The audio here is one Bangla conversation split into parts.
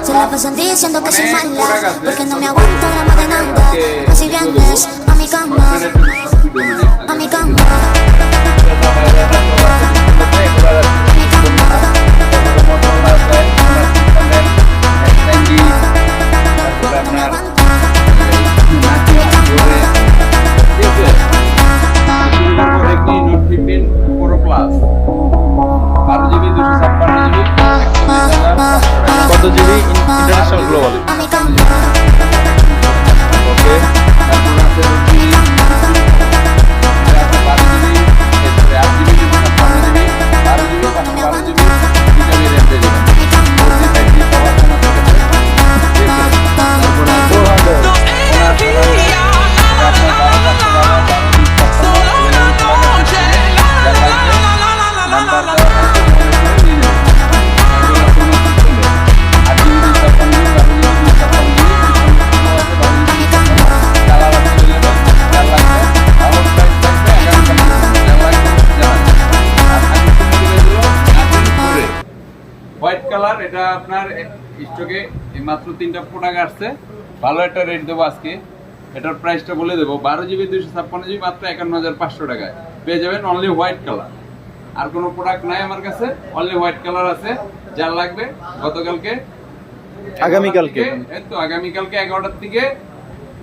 Se la pasan diciendo que soy mala, porque no me aguanto la más de nada. Así vienes a mi cama, a mi cama. কত জিবি ইন্টারন্যাশনাল গ্লোবাল? ওকে, হোয়াইট কালার, এটা আপনার স্টকে মাত্র 3টা প্রোডাক্ট আসছে। ভালো একটা রেট দেবো আজকে। এটার প্রাইসটা বলে দেবো, 12GB 256GB মাত্র 51,500 টাকায় পেয়ে যাবেন অনলি হোয়াইট কালার। আর কোনো প্রোডাক্ট নাই আমার কাছে, অনলি হোয়াইট কালার আছে। যার লাগবে গতকালকে আগামীকালকে, এই তো আগামীকালকে 11টার থেকে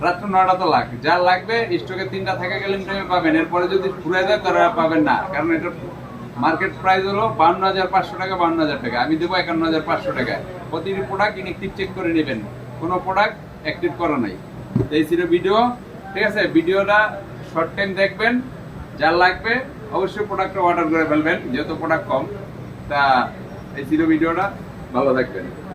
রাত্র 9টা তো লাখ। যার লাগবে স্টকে 3টা থাকা গেলে টাইমে পাবেন। এরপরে যদি ঘুরে যায় তারা পাবেন না, কারণ এটা মার্কেট প্রাইস হলো 52,500 টাকা, 52,000 টাকা। আমি দেবো 51,500 টাকায়। প্রতিটি প্রোডাক্ট ইনঅ্যাক্টিভ চেক করে নেবেন, কোনো প্রোডাক্ট অ্যাক্টিভ করা নাই। এই ছিল ভিডিও, ঠিক আছে? ভিডিওটা শর্ট টাইম দেখবেন। যার লাগবে অবশ্যই প্রোডাক্টটা অর্ডার করে ফেলবেন, যেহেতু প্রোডাক্ট কম। তা এই ছিল ভিডিওটা, ভালো থাকবেন।